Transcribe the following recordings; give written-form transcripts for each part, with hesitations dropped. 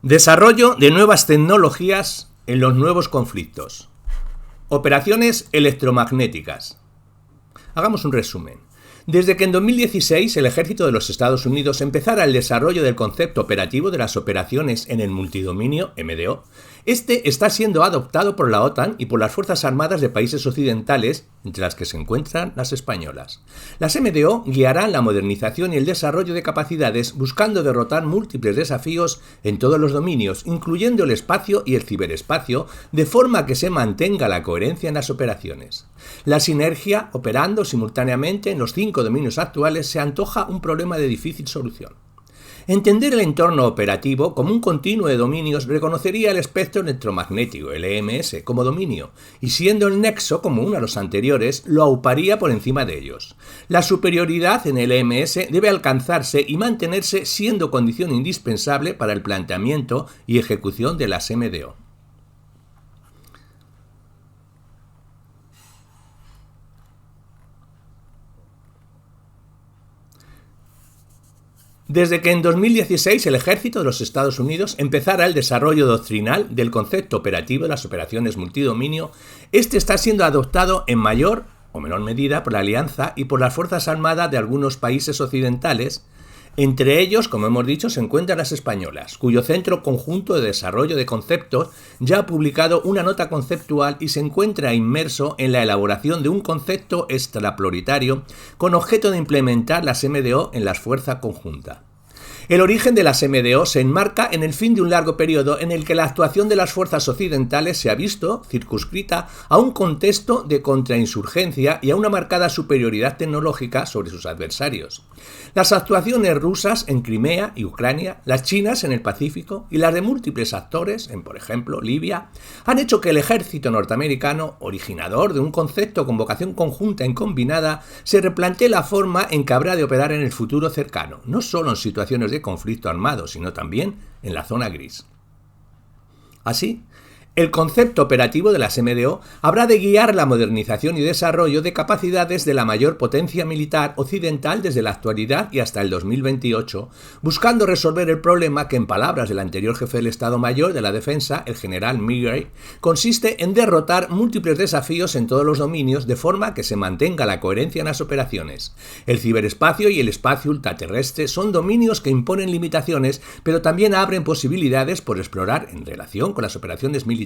Desarrollo de nuevas tecnologías en los nuevos conflictos. Operaciones electromagnéticas. Hagamos un resumen. Desde que en 2016 el ejército de los Estados Unidos empezara el desarrollo del concepto operativo de las operaciones en el multidominio, MDO, este está siendo adoptado por la OTAN y por las Fuerzas Armadas de países occidentales, entre las que se encuentran las españolas. Las MDO guiarán la modernización y el desarrollo de capacidades buscando derrotar múltiples desafíos en todos los dominios, incluyendo el espacio y el ciberespacio, de forma que se mantenga la coherencia en las operaciones. La sinergia, operando simultáneamente en los 5 dominios actuales, se antoja un problema de difícil solución. Entender el entorno operativo como un continuo de dominios reconocería el espectro electromagnético, el EMS, como dominio, y siendo el nexo común a los anteriores, lo auparía por encima de ellos. La superioridad en el EMS debe alcanzarse y mantenerse siendo condición indispensable para el planteamiento y ejecución de las MDO. Desde que en 2016 el ejército de los Estados Unidos empezara el desarrollo doctrinal del concepto operativo de las operaciones multidominio, este está siendo adoptado en mayor o menor medida por la Alianza y por las Fuerzas Armadas de algunos países occidentales. Entre ellos, como hemos dicho, se encuentran las españolas, cuyo Centro Conjunto de Desarrollo de Conceptos ya ha publicado una nota conceptual y se encuentra inmerso en la elaboración de un concepto extraprioritario con objeto de implementar las MDO en las fuerzas conjuntas. El origen de las MDO se enmarca en el fin de un largo periodo en el que la actuación de las fuerzas occidentales se ha visto circunscrita a un contexto de contrainsurgencia y a una marcada superioridad tecnológica sobre sus adversarios. Las actuaciones rusas en Crimea y Ucrania, las chinas en el Pacífico y las de múltiples actores en, por ejemplo, Libia, han hecho que el ejército norteamericano, originador de un concepto con vocación conjunta y combinada, se replantee la forma en que habrá de operar en el futuro cercano, no solo en situaciones de conflicto armado, sino también en la zona gris. Así, el concepto operativo de las MDO habrá de guiar la modernización y desarrollo de capacidades de la mayor potencia militar occidental desde la actualidad y hasta el 2028, buscando resolver el problema que, en palabras del anterior jefe del Estado Mayor de la Defensa, el general Milley, consiste en derrotar múltiples desafíos en todos los dominios de forma que se mantenga la coherencia en las operaciones. El ciberespacio y el espacio ultraterrestre son dominios que imponen limitaciones, pero también abren posibilidades por explorar en relación con las operaciones militares.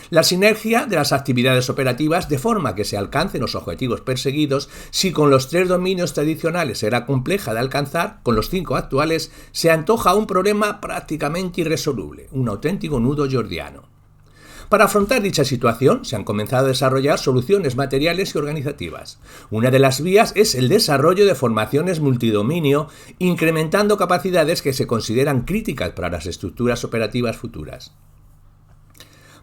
La sinergia de las actividades operativas de forma que se alcancen los objetivos perseguidos, si con los 3 dominios tradicionales era compleja de alcanzar, con los 5 actuales se antoja un problema prácticamente irresoluble, un auténtico nudo gordiano. Para afrontar dicha situación se han comenzado a desarrollar soluciones materiales y organizativas. Una de las vías es el desarrollo de formaciones multidominio, incrementando capacidades que se consideran críticas para las estructuras operativas futuras.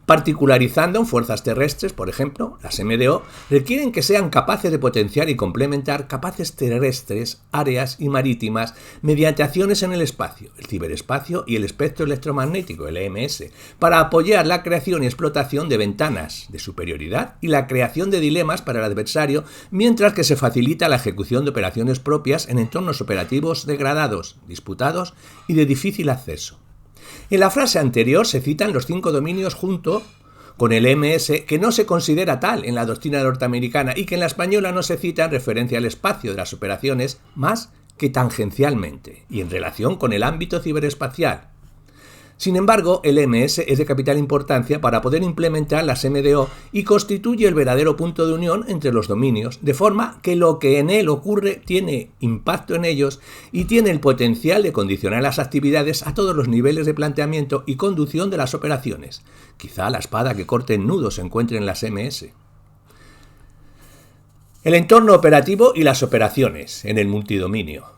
Particularizando en fuerzas terrestres, por ejemplo, las MDO requieren que sean capaces de potenciar y complementar capaces terrestres, áreas y marítimas mediante acciones en el espacio, el ciberespacio y el espectro electromagnético, el EMS, para apoyar la creación y explotación de ventanas de superioridad y la creación de dilemas para el adversario, mientras que se facilita la ejecución de operaciones propias en entornos operativos degradados, disputados y de difícil acceso. En la frase anterior se citan los 5 dominios junto con el EMS, que no se considera tal en la doctrina norteamericana y que en la española no se cita en referencia al espacio de las operaciones más que tangencialmente y en relación con el ámbito ciberespacial. Sin embargo, el EMS es de capital importancia para poder implementar las MDO y constituye el verdadero punto de unión entre los dominios, de forma que lo que en él ocurre tiene impacto en ellos y tiene el potencial de condicionar las actividades a todos los niveles de planteamiento y conducción de las operaciones. Quizá la espada que corte en nudo se encuentre en las MS. El entorno operativo y las operaciones en el multidominio.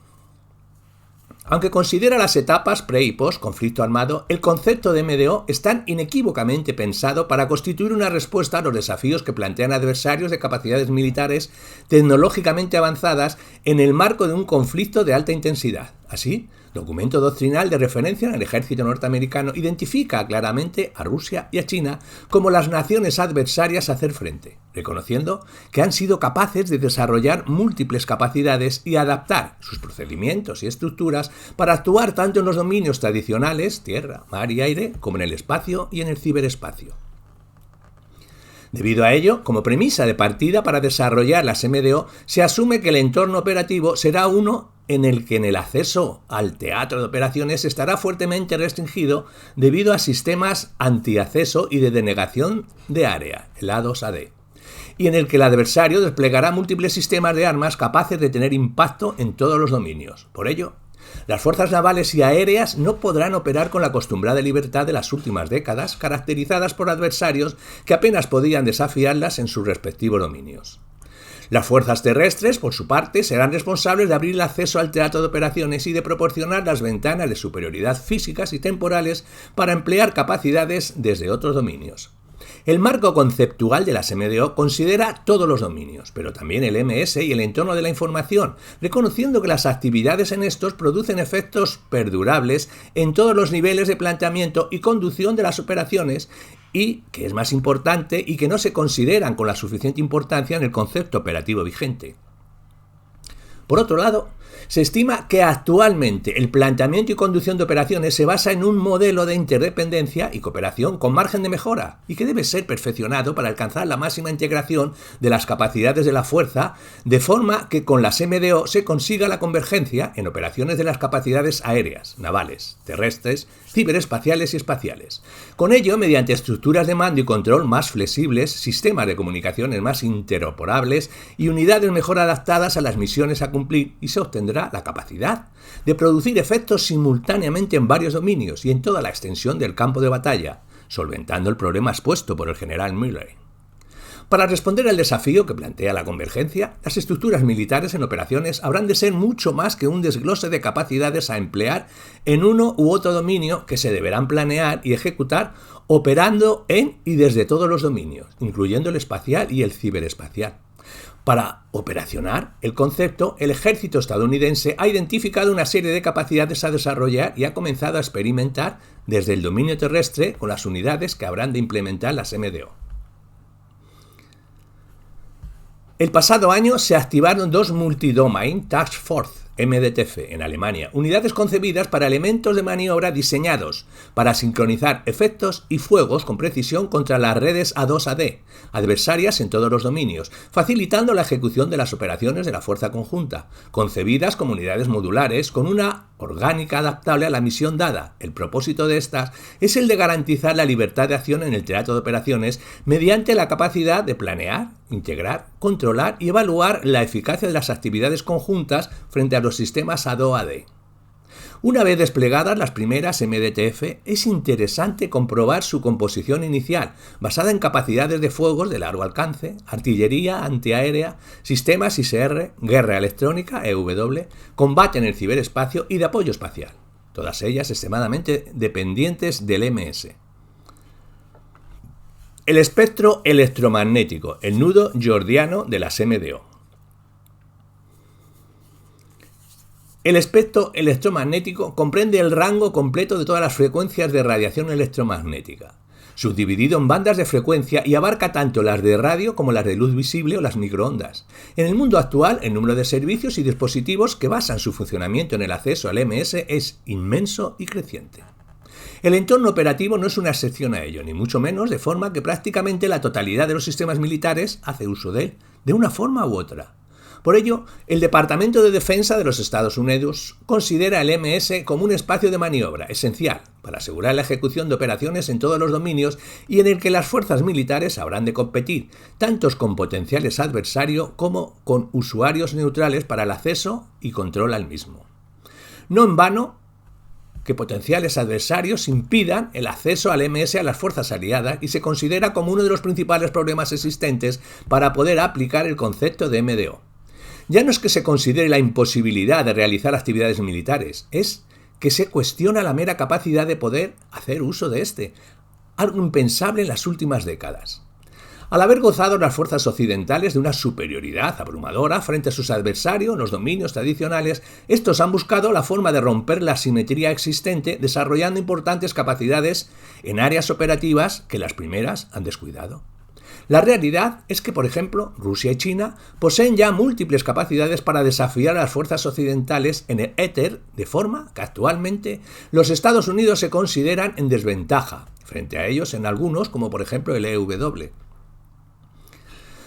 Aunque considera las etapas pre- y post-conflicto armado, el concepto de MDO está inequívocamente pensado para constituir una respuesta a los desafíos que plantean adversarios de capacidades militares tecnológicamente avanzadas en el marco de un conflicto de alta intensidad. Así, documento doctrinal de referencia en el ejército norteamericano, identifica claramente a Rusia y a China como las naciones adversarias a hacer frente, reconociendo que han sido capaces de desarrollar múltiples capacidades y adaptar sus procedimientos y estructuras para actuar tanto en los dominios tradicionales, tierra, mar y aire, como en el espacio y en el ciberespacio. Debido a ello, como premisa de partida para desarrollar las MDO, se asume que el entorno operativo será uno en el que el acceso al teatro de operaciones estará fuertemente restringido debido a sistemas antiacceso y de denegación de área, el A2AD, y en el que el adversario desplegará múltiples sistemas de armas capaces de tener impacto en todos los dominios. Por ello, las fuerzas navales y aéreas no podrán operar con la acostumbrada libertad de las últimas décadas, caracterizadas por adversarios que apenas podían desafiarlas en sus respectivos dominios. Las fuerzas terrestres, por su parte, serán responsables de abrir el acceso al teatro de operaciones y de proporcionar las ventanas de superioridad físicas y temporales para emplear capacidades desde otros dominios. El marco conceptual de las MDO considera todos los dominios, pero también el MS y el entorno de la información, reconociendo que las actividades en estos producen efectos perdurables en todos los niveles de planteamiento y conducción de las operaciones y, que es más importante, y que no se consideran con la suficiente importancia en el concepto operativo vigente. Por otro lado, se estima que actualmente el planteamiento y conducción de operaciones se basa en un modelo de interdependencia y cooperación con margen de mejora y que debe ser perfeccionado para alcanzar la máxima integración de las capacidades de la fuerza, de forma que con las MDO se consiga la convergencia en operaciones de las capacidades aéreas, navales, terrestres, ciberespaciales y espaciales. Con ello, mediante estructuras de mando y control más flexibles, sistemas de comunicaciones más interoperables y unidades mejor adaptadas a las misiones a cumplir, y se obtendrá la capacidad de producir efectos simultáneamente en varios dominios y en toda la extensión del campo de batalla, solventando el problema expuesto por el general Milley. Para responder al desafío que plantea la convergencia, las estructuras militares en operaciones habrán de ser mucho más que un desglose de capacidades a emplear en uno u otro dominio que se deberán planear y ejecutar operando en y desde todos los dominios, incluyendo el espacial y el ciberespacial. Para operacionar el concepto, el ejército estadounidense ha identificado una serie de capacidades a desarrollar y ha comenzado a experimentar desde el dominio terrestre con las unidades que habrán de implementar las MDO. El pasado año se activaron dos Multi-Domain Task Force, MDTF, en Alemania, unidades concebidas para elementos de maniobra diseñados para sincronizar efectos y fuegos con precisión contra las redes A2AD, adversarias en todos los dominios, facilitando la ejecución de las operaciones de la fuerza conjunta, concebidas como unidades modulares con una orgánica adaptable a la misión dada. El propósito de estas es el de garantizar la libertad de acción en el teatro de operaciones mediante la capacidad de planear, integrar, controlar y evaluar la eficacia de las actividades conjuntas frente a los sistemas A2AD. Una vez desplegadas las primeras MDTF, es interesante comprobar su composición inicial, basada en capacidades de fuegos de largo alcance, artillería antiaérea, sistemas ISR, guerra electrónica, EW, combate en el ciberespacio y de apoyo espacial, todas ellas extremadamente dependientes del MS. El espectro electromagnético, el nudo gordiano de las MDO. El espectro electromagnético comprende el rango completo de todas las frecuencias de radiación electromagnética, subdividido en bandas de frecuencia, y abarca tanto las de radio como las de luz visible o las microondas. En el mundo actual, el número de servicios y dispositivos que basan su funcionamiento en el acceso al MS es inmenso y creciente. El entorno operativo no es una excepción a ello, ni mucho menos, de forma que prácticamente la totalidad de los sistemas militares hace uso de él, de una forma u otra. Por ello, el Departamento de Defensa de los Estados Unidos considera el MS como un espacio de maniobra esencial para asegurar la ejecución de operaciones en todos los dominios y en el que las fuerzas militares habrán de competir, tanto con potenciales adversarios como con usuarios neutrales para el acceso y control al mismo. No en vano que potenciales adversarios impidan el acceso al MS a las fuerzas aliadas y se considera como uno de los principales problemas existentes para poder aplicar el concepto de MDO. Ya no es que se considere la imposibilidad de realizar actividades militares, es que se cuestiona la mera capacidad de poder hacer uso de este, algo impensable en las últimas décadas. Al haber gozado las fuerzas occidentales de una superioridad abrumadora frente a sus adversarios en los dominios tradicionales, estos han buscado la forma de romper la asimetría existente, desarrollando importantes capacidades en áreas operativas que las primeras han descuidado. La realidad es que, por ejemplo, Rusia y China poseen ya múltiples capacidades para desafiar a las fuerzas occidentales en el éter, de forma que actualmente los Estados Unidos se consideran en desventaja frente a ellos en algunos, como por ejemplo el EW.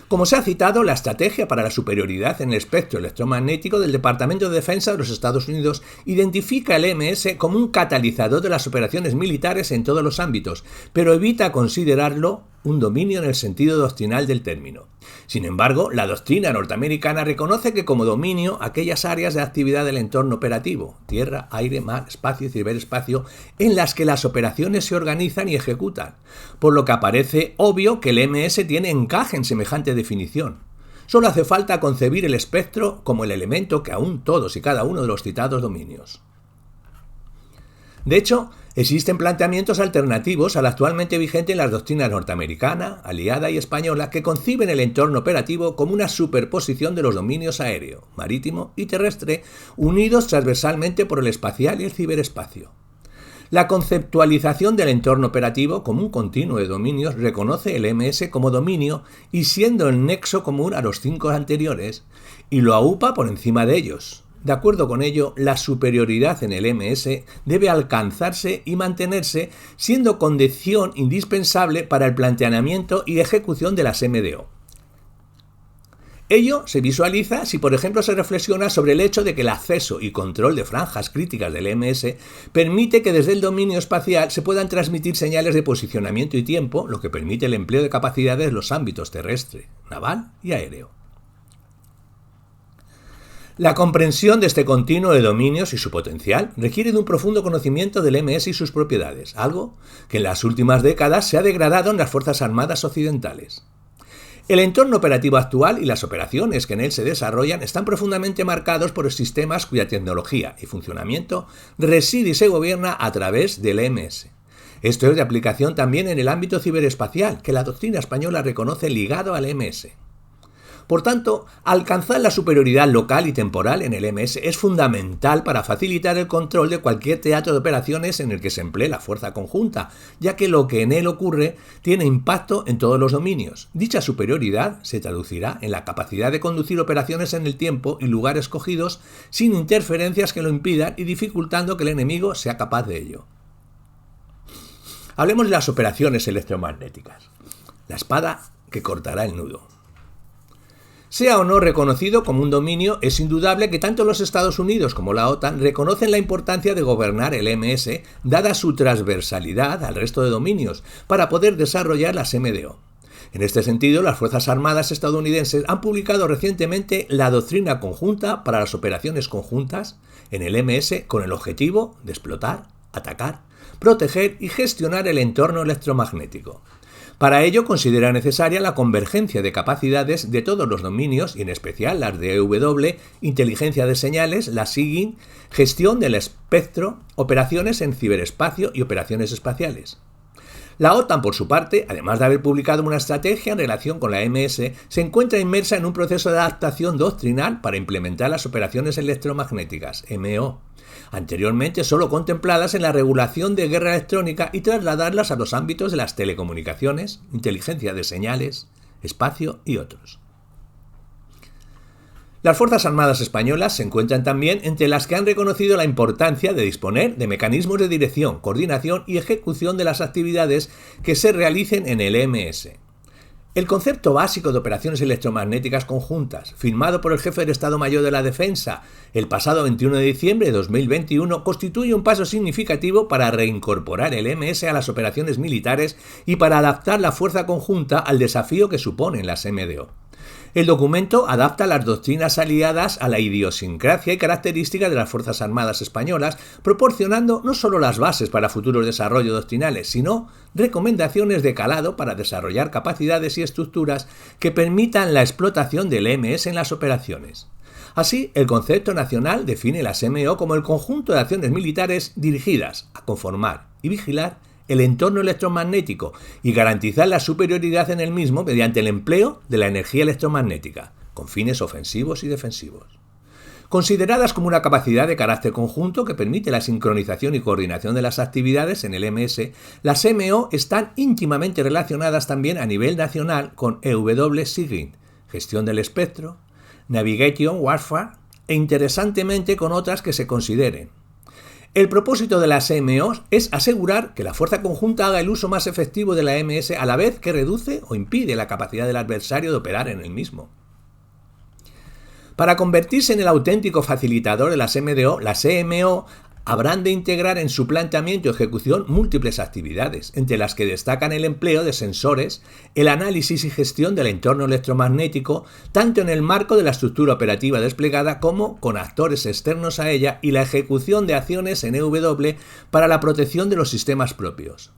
Como se ha citado, la estrategia para la superioridad en el espectro electromagnético del Departamento de Defensa de los Estados Unidos identifica el EMS como un catalizador de las operaciones militares en todos los ámbitos, pero evita considerarlo un dominio en el sentido doctrinal del término. Sin embargo, la doctrina norteamericana reconoce que como dominio aquellas áreas de actividad del entorno operativo, tierra, aire, mar, espacio y ciberespacio, en las que las operaciones se organizan y ejecutan, por lo que aparece obvio que el EMS tiene encaje en semejante definición. Solo hace falta concebir el espectro como el elemento que aúna todos y cada uno de los citados dominios. De hecho, existen planteamientos alternativos al actualmente vigente en las doctrinas norteamericana, aliada y española que conciben el entorno operativo como una superposición de los dominios aéreo, marítimo y terrestre unidos transversalmente por el espacial y el ciberespacio. La conceptualización del entorno operativo como un continuo de dominios reconoce el EMS como dominio y siendo el nexo común a los 5 anteriores, y lo aupa por encima de ellos. De acuerdo con ello, la superioridad en el EMS debe alcanzarse y mantenerse, siendo condición indispensable para el planteamiento y ejecución de las MDO. Ello se visualiza si, por ejemplo, se reflexiona sobre el hecho de que el acceso y control de franjas críticas del EMS permite que desde el dominio espacial se puedan transmitir señales de posicionamiento y tiempo, lo que permite el empleo de capacidades en los ámbitos terrestre, naval y aéreo. La comprensión de este continuo de dominios y su potencial requiere de un profundo conocimiento del EMS y sus propiedades, algo que en las últimas décadas se ha degradado en las Fuerzas Armadas occidentales. El entorno operativo actual y las operaciones que en él se desarrollan están profundamente marcados por sistemas cuya tecnología y funcionamiento reside y se gobierna a través del EMS. Esto es de aplicación también en el ámbito ciberespacial, que la doctrina española reconoce ligado al EMS. Por tanto, alcanzar la superioridad local y temporal en el EMS es fundamental para facilitar el control de cualquier teatro de operaciones en el que se emplee la fuerza conjunta, ya que lo que en él ocurre tiene impacto en todos los dominios. Dicha superioridad se traducirá en la capacidad de conducir operaciones en el tiempo y lugar escogidos sin interferencias que lo impidan y dificultando que el enemigo sea capaz de ello. Hablemos de las operaciones electromagnéticas. La espada que cortará el nudo. Sea o no reconocido como un dominio, es indudable que tanto los Estados Unidos como la OTAN reconocen la importancia de gobernar el EMS, dada su transversalidad al resto de dominios, para poder desarrollar las MDO. En este sentido, las Fuerzas Armadas estadounidenses han publicado recientemente la Doctrina Conjunta para las Operaciones Conjuntas en el EMS con el objetivo de explotar, atacar, proteger y gestionar el entorno electromagnético. Para ello considera necesaria la convergencia de capacidades de todos los dominios y en especial las de EW, inteligencia de señales, la SIGINT, gestión del espectro, operaciones en ciberespacio y operaciones espaciales. La OTAN, por su parte, además de haber publicado una estrategia en relación con la EMS, se encuentra inmersa en un proceso de adaptación doctrinal para implementar las operaciones electromagnéticas, MO, anteriormente solo contempladas en la regulación de guerra electrónica y trasladarlas a los ámbitos de las telecomunicaciones, inteligencia de señales, espacio y otros. Las Fuerzas Armadas españolas se encuentran también entre las que han reconocido la importancia de disponer de mecanismos de dirección, coordinación y ejecución de las actividades que se realicen en el EMS. El concepto básico de operaciones electromagnéticas conjuntas, firmado por el jefe del Estado Mayor de la Defensa el pasado 21 de diciembre de 2021, constituye un paso significativo para reincorporar el EMS a las operaciones militares y para adaptar la fuerza conjunta al desafío que suponen las MDO. El documento adapta las doctrinas aliadas a la idiosincrasia y características de las Fuerzas Armadas españolas, proporcionando no solo las bases para futuros desarrollos doctrinales, sino recomendaciones de calado para desarrollar capacidades y estructuras que permitan la explotación del EMS en las operaciones. Así, el concepto nacional define las MO como el conjunto de acciones militares dirigidas a conformar y vigilar el entorno electromagnético y garantizar la superioridad en el mismo mediante el empleo de la energía electromagnética, con fines ofensivos y defensivos. Consideradas como una capacidad de carácter conjunto que permite la sincronización y coordinación de las actividades en el MS, las MO están íntimamente relacionadas también a nivel nacional con EW-SIGINT, gestión del espectro, Navigation Warfare e interesantemente con otras que se consideren. El propósito de las MO es asegurar que la fuerza conjunta haga el uso más efectivo de la MS a la vez que reduce o impide la capacidad del adversario de operar en el mismo. Para convertirse en el auténtico facilitador de las MDO, las EMO habrán de integrar en su planteamiento y ejecución múltiples actividades, entre las que destacan el empleo de sensores, el análisis y gestión del entorno electromagnético, tanto en el marco de la estructura operativa desplegada como con actores externos a ella y la ejecución de acciones en EW para la protección de los sistemas propios.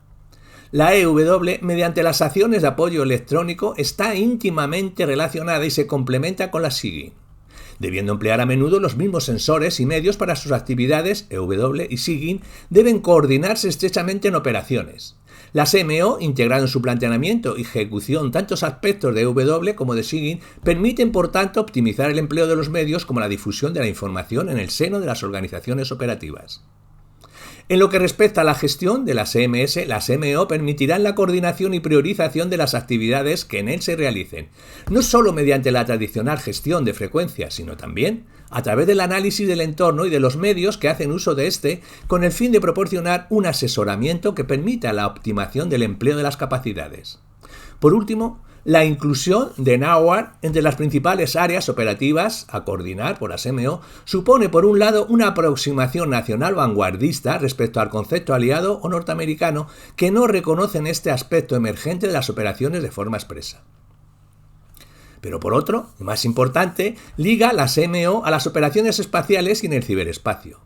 La EW, mediante las acciones de apoyo electrónico, está íntimamente relacionada y se complementa con la SIGINT, debiendo emplear a menudo los mismos sensores y medios para sus actividades. EW y SIGINT deben coordinarse estrechamente en operaciones. Las MO, integrando en su planteamiento y ejecución tantos aspectos de EW como de SIGINT, permiten por tanto optimizar el empleo de los medios como la difusión de la información en el seno de las organizaciones operativas. En lo que respecta a la gestión de las EMS, las MO permitirán la coordinación y priorización de las actividades que en él se realicen, no solo mediante la tradicional gestión de frecuencias, sino también a través del análisis del entorno y de los medios que hacen uso de este, con el fin de proporcionar un asesoramiento que permita la optimización del empleo de las capacidades. Por último, la inclusión de NAWAR entre las principales áreas operativas a coordinar por las MO supone, por un lado, una aproximación nacional vanguardista respecto al concepto aliado o norteamericano que no reconocen este aspecto emergente de las operaciones de forma expresa. Pero por otro, y más importante, liga las MO a las operaciones espaciales y en el ciberespacio.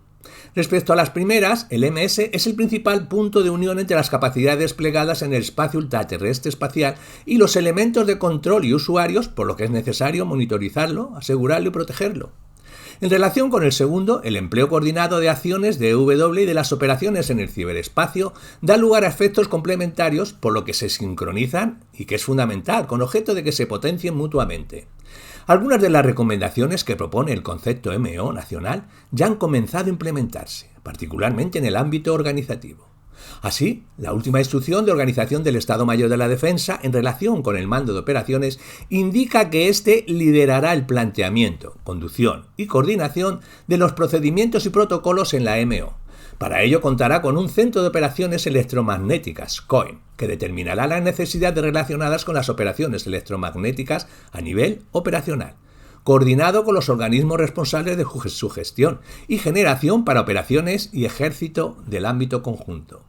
Respecto a las primeras, el MS es el principal punto de unión entre las capacidades desplegadas en el espacio ultraterrestre espacial y los elementos de control y usuarios, por lo que es necesario monitorizarlo, asegurarlo y protegerlo. En relación con el segundo, el empleo coordinado de acciones de EW y de las operaciones en el ciberespacio da lugar a efectos complementarios, por lo que se sincronizan y que es fundamental, con objeto de que se potencien mutuamente. Algunas de las recomendaciones que propone el concepto MO nacional ya han comenzado a implementarse, particularmente en el ámbito organizativo. Así, la última instrucción de organización del Estado Mayor de la Defensa en relación con el mando de operaciones indica que éste liderará el planteamiento, conducción y coordinación de los procedimientos y protocolos en la MO. Para ello contará con un centro de operaciones electromagnéticas, COEN, que determinará las necesidades relacionadas con las operaciones electromagnéticas a nivel operacional, coordinado con los organismos responsables de su gestión y generación para operaciones y ejército del ámbito conjunto.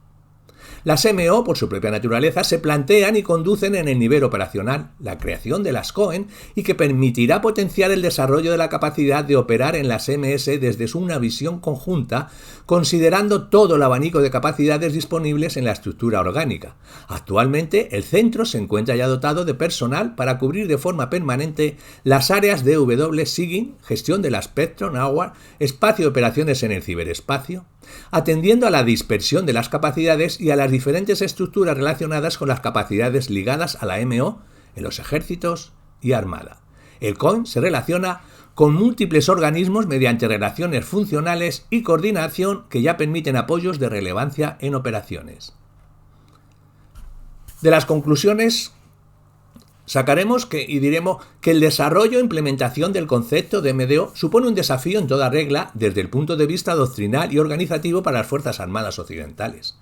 Las MO, por su propia naturaleza, se plantean y conducen en el nivel operacional la creación de las COEN y que permitirá potenciar el desarrollo de la capacidad de operar en las MS desde una visión conjunta, considerando todo el abanico de capacidades disponibles en la estructura orgánica. Actualmente, el centro se encuentra ya dotado de personal para cubrir de forma permanente las áreas de EW-SIGINT, gestión del espectro, NAWAR, espacio de operaciones en el ciberespacio, atendiendo a la dispersión de las capacidades y a las diferentes estructuras relacionadas con las capacidades ligadas a la MO en los ejércitos y armada. El COEN se relaciona con múltiples organismos mediante relaciones funcionales y coordinación que ya permiten apoyos de relevancia en operaciones. De las conclusiones sacaremos y diremos que el desarrollo e implementación del concepto de MDO supone un desafío en toda regla desde el punto de vista doctrinal y organizativo para las Fuerzas Armadas occidentales.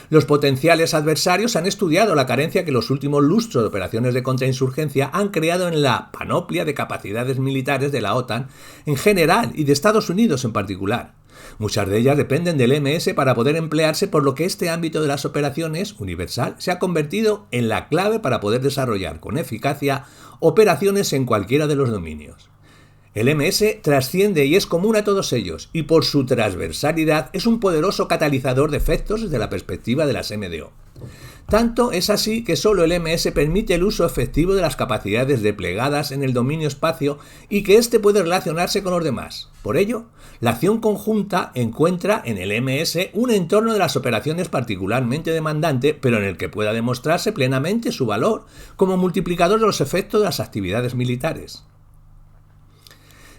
Los potenciales adversarios han estudiado la carencia que los últimos lustros de operaciones de contrainsurgencia han creado en la panoplia de capacidades militares de la OTAN en general y de Estados Unidos en particular. Muchas de ellas dependen del MS para poder emplearse, por lo que este ámbito de las operaciones universal se ha convertido en la clave para poder desarrollar con eficacia operaciones en cualquiera de los dominios. El MS trasciende y es común a todos ellos, y por su transversalidad es un poderoso catalizador de efectos desde la perspectiva de las MDO. Tanto es así que solo el MS permite el uso efectivo de las capacidades desplegadas en el dominio espacio y que éste puede relacionarse con los demás. Por ello, la acción conjunta encuentra en el MS un entorno de las operaciones particularmente demandante, pero en el que pueda demostrarse plenamente su valor como multiplicador de los efectos de las actividades militares.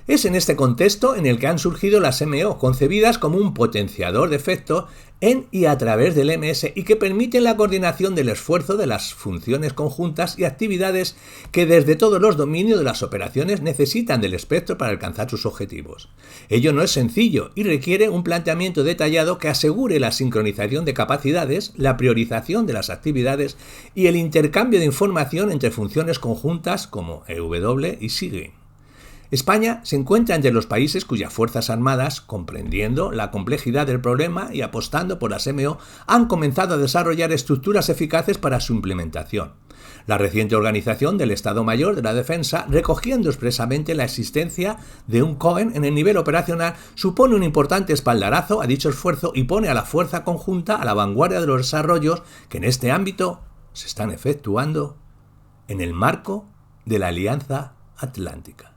Es en este contexto en el que han surgido las MO, concebidas como un potenciador de efectos en y a través del MS y que permiten la coordinación del esfuerzo de las funciones conjuntas y actividades que desde todos los dominios de las operaciones necesitan del espectro para alcanzar sus objetivos. Ello no es sencillo y requiere un planteamiento detallado que asegure la sincronización de capacidades, la priorización de las actividades y el intercambio de información entre funciones conjuntas como EW y SIGINT. España se encuentra entre los países cuyas Fuerzas Armadas, comprendiendo la complejidad del problema y apostando por las MO, han comenzado a desarrollar estructuras eficaces para su implementación. La reciente organización del Estado Mayor de la Defensa, recogiendo expresamente la existencia de un COEN en el nivel operacional, supone un importante espaldarazo a dicho esfuerzo y pone a la fuerza conjunta a la vanguardia de los desarrollos que en este ámbito se están efectuando en el marco de la Alianza Atlántica.